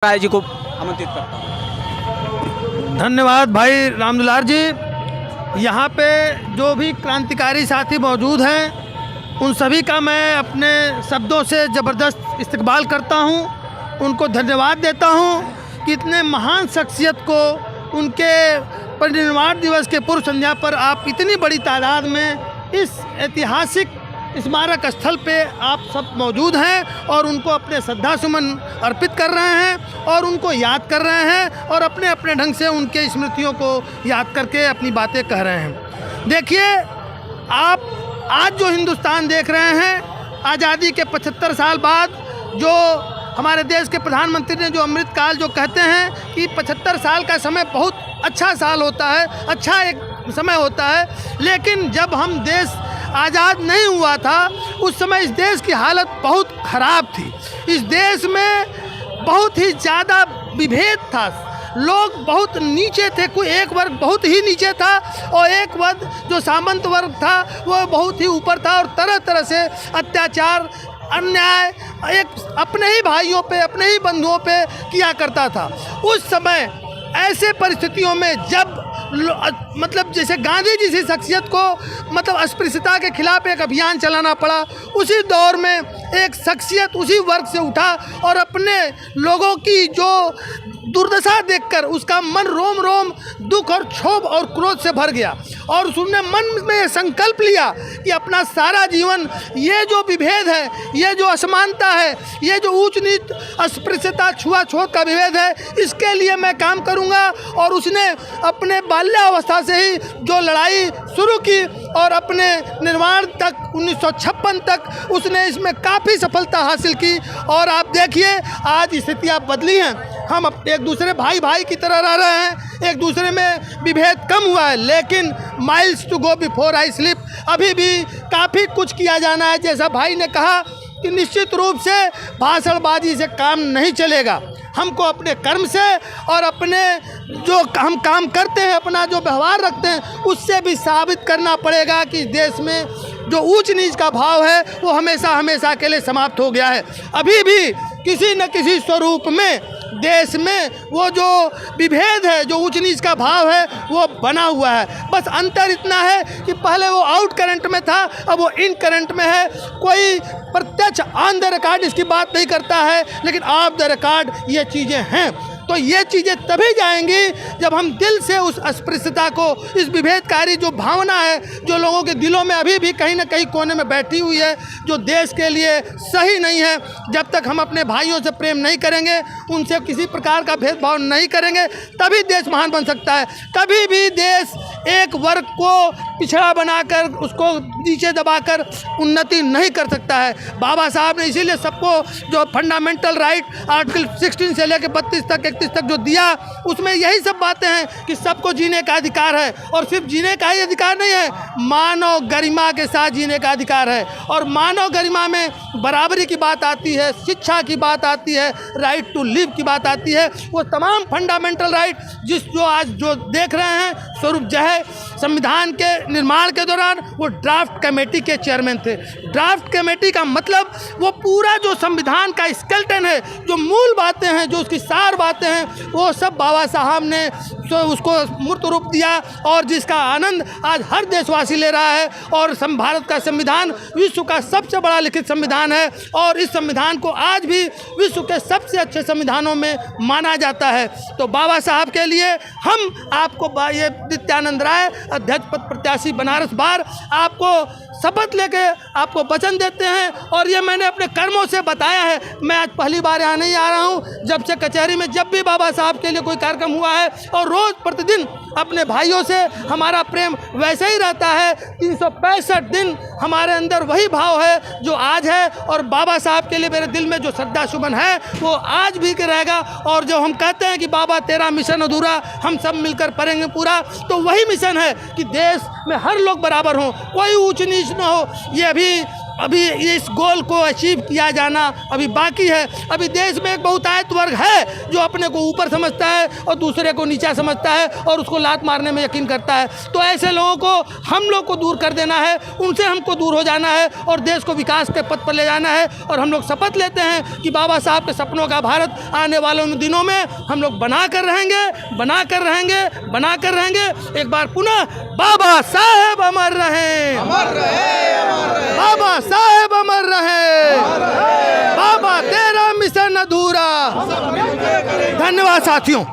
राय जी को आमंत्रित करता हूँ। धन्यवाद भाई रामदुलार जी। यहाँ पे जो भी क्रांतिकारी साथी मौजूद हैं उन सभी का मैं अपने शब्दों से ज़बरदस्त इस्तकबाल करता हूँ, उनको धन्यवाद देता हूँ कि इतने महान शख्सियत को उनके परिनिर्वाण दिवस के पूर्व संध्या पर आप इतनी बड़ी तादाद में इस ऐतिहासिक स्मारक स्थल पे आप सब मौजूद हैं और उनको अपने श्रद्धा सुमन अर्पित कर रहे हैं और उनको याद कर रहे हैं और अपने अपने ढंग से उनके स्मृतियों को याद करके अपनी बातें कह रहे हैं। देखिए, आप आज जो हिंदुस्तान देख रहे हैं, आज़ादी के 75 साल बाद जो हमारे देश के प्रधानमंत्री ने जो अमृत काल जो कहते हैं कि 75 साल का समय बहुत अच्छा साल होता है, अच्छा एक समय होता है, लेकिन जब हम देश आज़ाद नहीं हुआ था उस समय इस देश की हालत बहुत ख़राब थी। इस देश में बहुत ही ज़्यादा विभेद था, लोग बहुत नीचे थे, कोई एक वर्ग बहुत ही नीचे था और एक वर्ग जो सामंत वर्ग था वो बहुत ही ऊपर था और तरह तरह से अत्याचार अन्याय एक अपने ही भाइयों पे अपने ही बंधुओं पे किया करता था। उस समय ऐसे परिस्थितियों में जब मतलब जैसे गांधी जी सी शख्सियत को मतलब अस्पृश्यता के खिलाफ एक अभियान चलाना पड़ा, उसी दौर में एक शख्सियत उसी वर्ग से उठा और अपने लोगों की जो दुर्दशा देखकर उसका मन रोम रोम दुख और क्षोभ और क्रोध से भर गया और उसने मन में संकल्प लिया कि अपना सारा जीवन ये जो विभेद है, ये जो असमानता है, ये जो ऊंच नीच अस्पृश्यता छुआछूत का विभेद है, इसके लिए मैं काम करूंगा। और उसने अपने बाल्यावस्था से ही जो लड़ाई शुरू की और अपने निर्माण तक 1956 तक उसने इसमें काफ़ी सफलता हासिल की। और आप देखिए आज स्थितियाँ बदली हैं, हम एक दूसरे भाई भाई की तरह रह रहे हैं, एक दूसरे में विभेद कम हुआ है, लेकिन miles to go before I sleep, अभी भी काफ़ी कुछ किया जाना है। जैसा भाई ने कहा कि निश्चित रूप से भाषणबाजी से काम नहीं चलेगा, हमको अपने कर्म से और अपने जो हम काम करते हैं, अपना जो व्यवहार रखते हैं, उससे भी साबित करना पड़ेगा कि देश में जो ऊंच नीच का भाव है वो हमेशा हमेशा के लिए समाप्त हो गया है। अभी भी किसी न किसी स्वरूप में देश में वो जो विभेद है, जो ऊंच नीच का भाव है वो बना हुआ है। बस अंतर इतना है कि पहले वो आउट करंट में था, अब वो इन करंट में है। कोई प्रत्यक्ष ऑन द रिकॉर्ड इसकी बात नहीं करता है, लेकिन ऑफ द रिकॉर्ड ये चीज़ें हैं। तो ये चीज़ें तभी जाएंगी जब हम दिल से उस अस्पृश्यता को, इस विभेदकारी जो भावना है जो लोगों के दिलों में अभी भी कहीं ना कहीं कोने में बैठी हुई है, जो देश के लिए सही नहीं है, जब तक हम अपने भाइयों से प्रेम नहीं करेंगे, उनसे किसी प्रकार का भेदभाव नहीं करेंगे, तभी देश महान बन सकता है। कभी भी देश एक वर्ग को पिछड़ा बनाकर उसको नीचे दबाकर उन्नति नहीं कर सकता है। बाबा साहब ने इसीलिए सबको जो फंडामेंटल राइट आर्टिकल 16 से लेकर 32 तक 31 तक जो दिया, उसमें यही सब बातें हैं कि सबको जीने का अधिकार है। और सिर्फ जीने का ही अधिकार नहीं है, मानव गरिमा के साथ जीने का अधिकार है। और मानव गरिमा में बराबरी की बात आती है, शिक्षा की बात आती है, राइट टू लिव की बात आती है। वो तमाम फंडामेंटल राइट जो आज जो देख रहे हैं, स्वरूप जय संविधान के निर्माण के दौरान वो ड्राफ्ट कमेटी के चेयरमैन थे। ड्राफ्ट कमेटी का मतलब वो पूरा जो संविधान का स्केलेटन है, जो मूल बातें हैं, जो उसकी सार बातें हैं, वो सब बाबा साहब ने उसको मूर्त रूप दिया और जिसका आनंद आज हर देशवासी ले रहा है। और भारत का संविधान विश्व का सबसे बड़ा लिखित संविधान है और इस संविधान को आज भी विश्व के सबसे अच्छे संविधानों में माना जाता है। तो बाबा साहब के लिए हम आपको ये नित्यानंद राय अध्यक्ष पद प्रत्याशी बनारस बार आपको शपथ लेके आपको वचन देते हैं। और ये मैंने अपने कर्मों से बताया है, मैं आज पहली बार यहाँ नहीं आ रहा हूँ, जब से कचहरी में जब भी बाबा साहब के लिए कोई कार्यक्रम हुआ है और रोज़ प्रतिदिन अपने भाइयों से हमारा प्रेम वैसे ही रहता है। 365 दिन हमारे अंदर वही भाव है जो आज है और बाबा साहब के लिए मेरे दिल में जो श्रद्धा सुमन है वो आज भी रहेगा। और जो हम कहते हैं कि बाबा तेरा मिशन अधूरा, हम सब मिलकर करेंगे पूरा, तो वही मिशन है कि देश में हर लोग बराबर हों, कोई ऊंच नीच ना हो। ये अभी अभी इस गोल को अचीव किया जाना अभी बाकी है। अभी देश में एक बहुतायत वर्ग है जो अपने को ऊपर समझता है और दूसरे को नीचा समझता है और उसको लात मारने में यकीन करता है। तो ऐसे लोगों को हम लोग को दूर कर देना है, उनसे हमको दूर हो जाना है और देश को विकास के पथ पर ले जाना है। और हम लोग शपथ लेते हैं कि बाबा साहब के सपनों का भारत आने वाले दिनों में हम लोग बना कर रहेंगे, बना कर रहेंगे, बना कर रहेंगे। एक बार पुनः बाबा साहेब अमर रहें, बाबा साहेब अमर रहे, बाबा तेरा मिशन अधूरा। धन्यवाद साथियों।